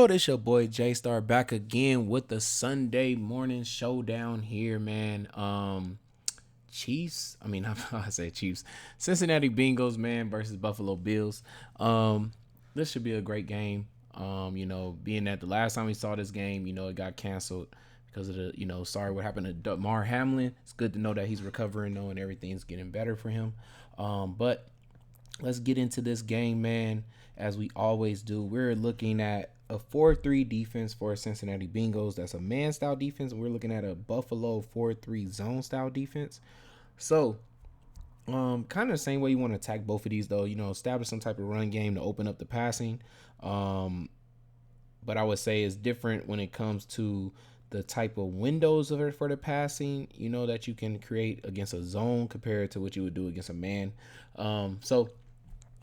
world? It's your boy Jaystar back again with the Sunday morning showdown here, man. Chiefs. I mean, I say Chiefs. Cincinnati Bengals, man, versus Buffalo Bills. This should be a great game. Being that the last time we saw this game, it got canceled because of sorry what happened to Damar Hamlin. It's good to know that he's recovering, though, and everything's getting better for him. But let's get into this game, man. As we always do, we're looking at a 4-3 defense for Cincinnati Bengals. That's a man-style defense. We're looking at a Buffalo 4-3 zone-style defense. So, kind of the same way you want to attack both of these, though. Establish some type of run game to open up the passing. But I would say it's different when it comes to the type of windows for the passing, that you can create against a zone compared to what you would do against a man. So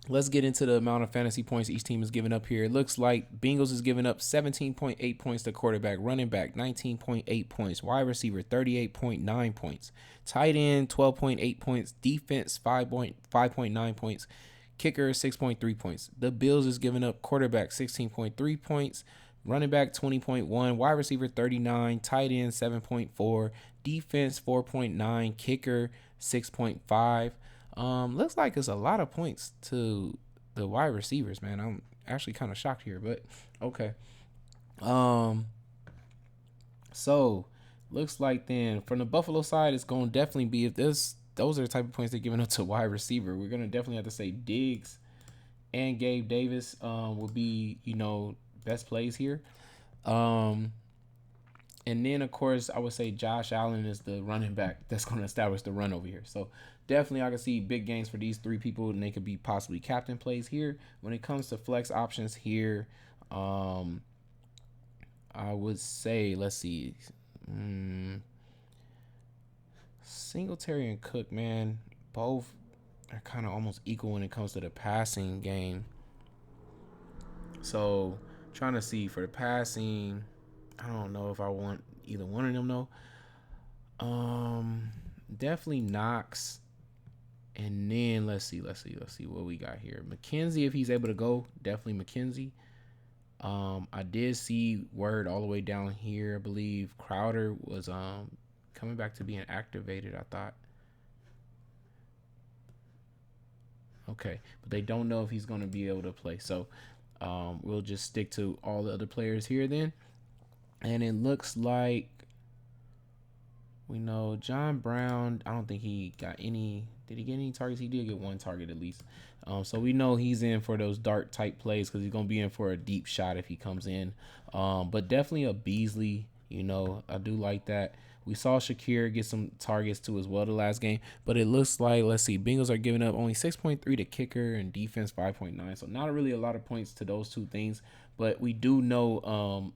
let's get into the amount of fantasy points each team is giving up here. It looks like Bengals is giving up 17.8 points to quarterback, running back 19.8 points, wide receiver 38.9 points, tight end 12.8 points, defense 5.9 points, kicker 6.3 points. The Bills is giving up quarterback 16.3 points, running back 20.1, wide receiver 39, tight end 7.4, defense 4.9, kicker 6.5. Looks like it's a lot of points to the wide receivers, man. I'm actually kind of shocked here, but okay. So looks like then from the Buffalo side, it's going to definitely be those are the type of points they're giving up to wide receiver. We're going to definitely have to say Diggs and Gabe Davis will be, best plays here. And then, of course, I would say Josh Allen is the running back that's going to establish the run over here. So definitely I can see big gains for these three people, and they could be possibly captain plays here. When it comes to flex options here, I would say, let's see, Singletary and Cook, man, both are kind of almost equal when it comes to the passing game. So trying to see for the passing, I don't know if I want either one of them though. Definitely Knox. And then let's see what we got here. McKenzie, if he's able to go, definitely McKenzie. I did see word all the way down here. I believe Crowder was coming back to being activated, I thought. Okay, but they don't know if he's going to be able to play. So we'll just stick to all the other players here then. And it looks like we know John Brown. I don't think he got any. Did he get any targets? He did get one target at least. So we know he's in for those dart type plays because he's going to be in for a deep shot if he comes in. But definitely a Beasley. I do like that. We saw Shakir get some targets too as well the last game. But it looks like, let's see, Bengals are giving up only 6.3 to kicker and defense 5.9. So not really a lot of points to those two things. But we do know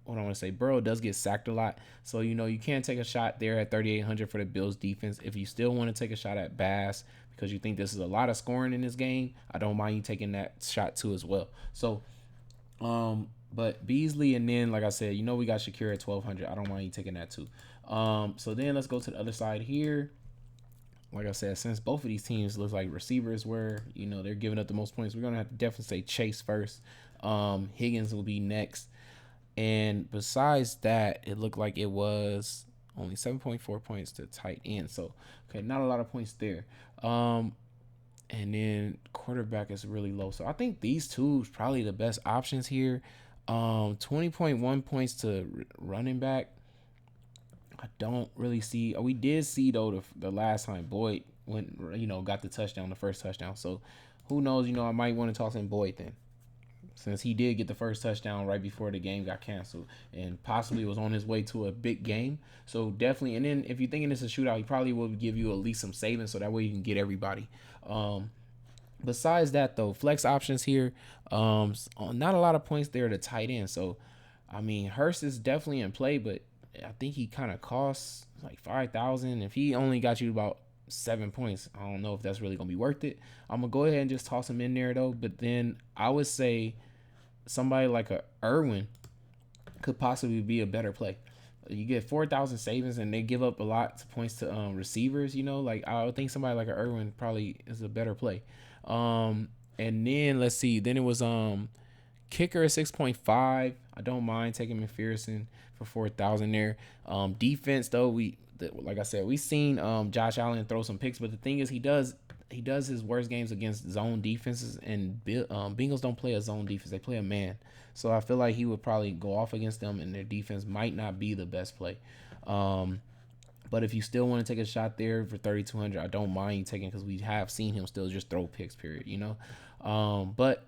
what I want to say, Burrow does get sacked a lot. So, you can take a shot there at 3,800 for the Bills defense. If you still want to take a shot at Bass because you think this is a lot of scoring in this game, I don't mind you taking that shot too as well. So, but Beasley, and then, like I said, we got Shakir at 1,200. I don't mind you taking that too. So then let's go to the other side here. Like I said, since both of these teams look like receivers where, they're giving up the most points, we're going to have to definitely say Chase first. Higgins will be next. And besides that, it looked like it was only 7.4 points to tight end. So, okay, not a lot of points there. And then quarterback is really low. So I think these two is probably the best options here. 20.1 points to running back. I don't really see. We did see, though, the last time Boyd went, got the touchdown, the first touchdown. So who knows, I might want to toss in Boyd then, since he did get the first touchdown right before the game got canceled and possibly was on his way to a big game. So definitely, and then if you're thinking it's a shootout, he probably will give you at least some savings so that way you can get everybody. Besides that, though, flex options here, not a lot of points there to tight end. So, I mean, Hurst is definitely in play, but I think he kind of costs like 5,000. If he only got you about 7 points, I don't know if that's really going to be worth it. I'm going to go ahead and just toss him in there, though. But then I would say somebody like a Irwin could possibly be a better play. You get 4,000 savings and they give up a lot of points to receivers. Like I would think somebody like a Irwin probably is a better play. And then let's see. Then it was Kicker is 6.5. I don't mind taking McPherson for 4,000 there. Defense though, like I said, we've seen Josh Allen throw some picks, but the thing is, he does his worst games against zone defenses, and Bengals don't play a zone defense; they play a man. So I feel like he would probably go off against them, and their defense might not be the best play. But if you still want to take a shot there for 3,200, I don't mind taking, because we have seen him still just throw picks. Period. But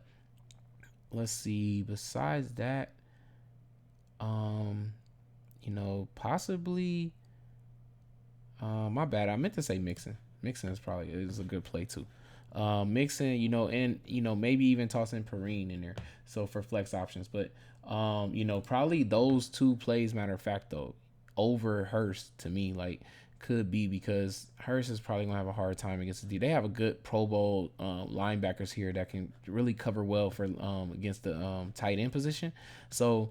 let's see. Besides that, possibly. My bad. I meant to say Mixon. Mixon is a good play too. Mixon, and maybe even tossing Perrine in there, so for flex options. But probably those two plays, matter of fact though, over Hurst to me, like, could be, because Hurst is probably gonna have a hard time against the D. They have a good Pro Bowl linebackers here that can really cover well for against the tight end position. So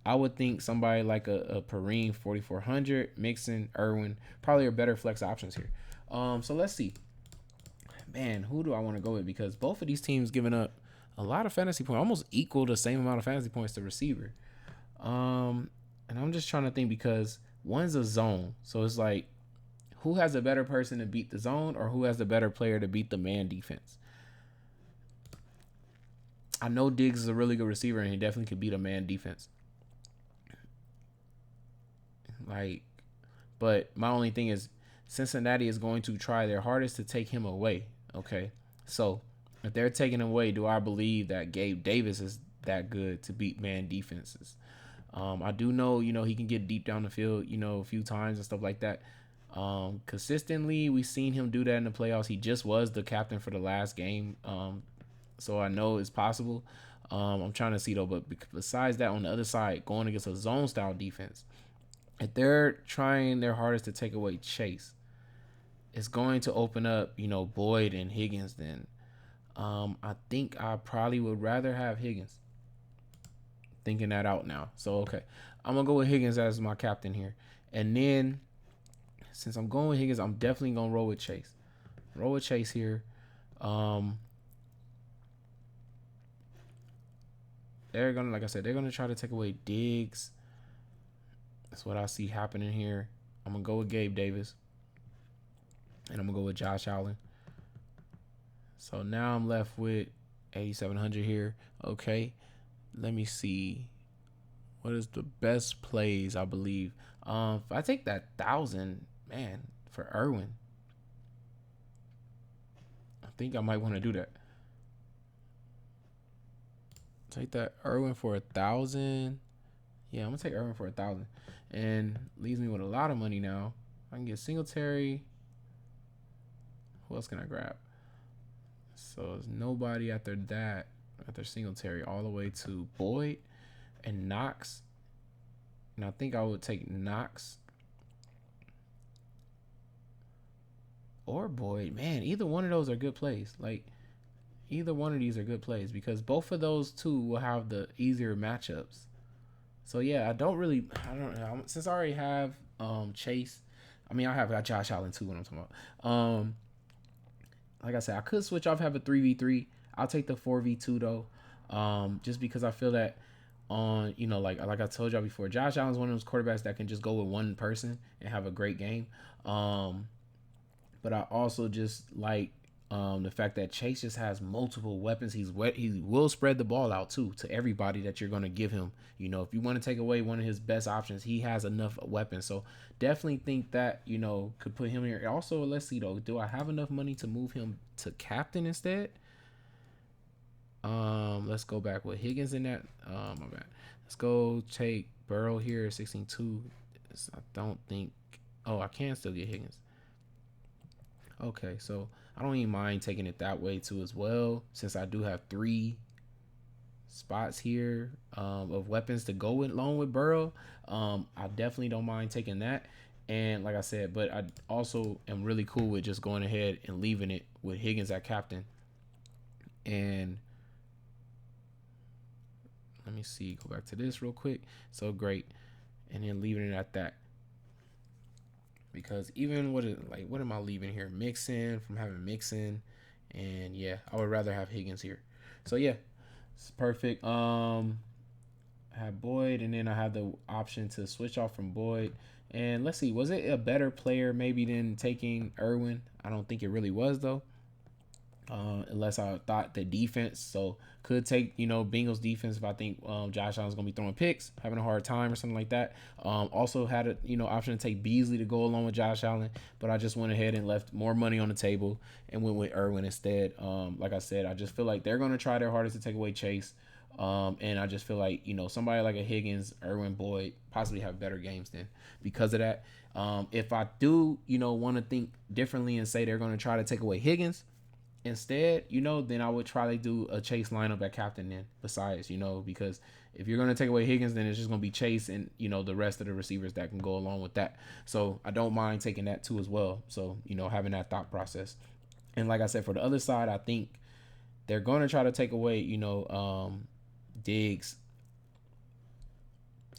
I would think somebody like a Perrine 4,400, Mixon, Irwin probably are better flex options here. So let's see. Man, who do I want to go with? Because both of these teams giving up a lot of fantasy points, almost equal the same amount of fantasy points to receiver. And I'm just trying to think, because one's a zone, so it's like, who has a better person to beat the zone, or who has the better player to beat the man defense? I know Diggs is a really good receiver, and he definitely could beat a man defense. But my only thing is, Cincinnati is going to try their hardest to take him away. Okay, so if they're taking him away, do I believe that Gabe Davis is that good to beat man defenses? I do know, he can get deep down the field, a few times and stuff like that. Consistently, we've seen him do that in the playoffs. He just was the captain for the last game, so I know it's possible. I'm trying to see though, but besides that, on the other side, going against a zone style defense, if they're trying their hardest to take away Chase, it's going to open up, Boyd and Higgins. Then I think I probably would rather have Higgins. Thinking that out now. So, okay. I'm going to go with Higgins as my captain here. And then, since I'm going with Higgins, I'm definitely going to roll with Chase. Roll with Chase here. They're going to, like I said, they're going to try to take away Diggs. That's what I see happening here. I'm going to go with Gabe Davis. And I'm going to go with Josh Allen. So now I'm left with 8,700 here. Okay. Let me see. What is the best plays, I believe? If I take that 1,000, man, for Irwin, I think I might want to do that. Take that Irwin for 1,000. Yeah, I'm gonna take Irwin for 1,000, and leaves me with a lot of money now. I can get Singletary. Who else can I grab? So there's nobody after that. After Singletary, all the way to Boyd and Knox. And I think I would take Knox or Boyd. Man, either one of those are good plays. Like, either one of these are good plays, because both of those two will have the easier matchups. So yeah, I don't know. Since I already have Chase, I have Josh Allen too, what I'm talking about. Like I said, I could switch off, have a 3v3. I'll take the 4v2 though, just because I feel that like I told y'all before, Josh Allen's one of those quarterbacks that can just go with one person and have a great game. But I also just like the fact that Chase just has multiple weapons. He will spread the ball out too to everybody that you're going to give him. If you want to take away one of his best options, he has enough weapons. So definitely think that could put him here. Also, let's see though, do I have enough money to move him to captain instead? Let's go back with Higgins in that. My bad. Let's go take Burrow here, 16.2. I don't think. Oh, I can still get Higgins. Okay, so I don't even mind taking it that way too as well, since I do have 3 spots here of weapons to go along with Burrow. I definitely don't mind taking that. And like I said, but I also am really cool with just going ahead and leaving it with Higgins at captain. And let me see, go back to this real quick. So great. And then leaving it at that. Because even what am I leaving here? Mixon, from having Mixon. And yeah, I would rather have Higgins here. So yeah, It's perfect. I have Boyd, and then I have the option to switch off from Boyd. And let's see, was it a better player maybe than taking Irwin? I don't think it really was though. Unless I thought the defense, so could take Bengals defense if I think Josh Allen's gonna be throwing picks, having a hard time or something like that. Also had a option to take Beasley to go along with Josh Allen, but I just went ahead and left more money on the table and went with Irwin instead. Like I said, I just feel like they're gonna try their hardest to take away Chase. And I just feel like somebody like a Higgins, Irwin, Boyd possibly have better games than because of that. If I do want to think differently and say they're going to try to take away Higgins instead, then I would try to do a Chase lineup at captain then besides, because if you're going to take away Higgins, then it's just going to be Chase and, the rest of the receivers that can go along with that. So I don't mind taking that too as well. So, having that thought process. And like I said, for the other side, I think they're going to try to take away, Diggs.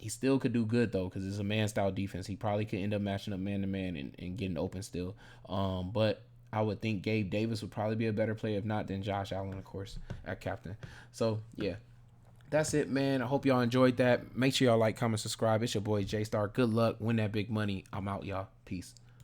He still could do good though because it's a man style defense. He probably could end up matching up man to man and getting open still. But I would think Gabe Davis would probably be a better player if not than Josh Allen, of course, at captain. So yeah, that's it, man. I hope y'all enjoyed that. Make sure y'all like, comment, subscribe. It's your boy Jaystar. Good luck. Win that big money. I'm out, y'all. Peace.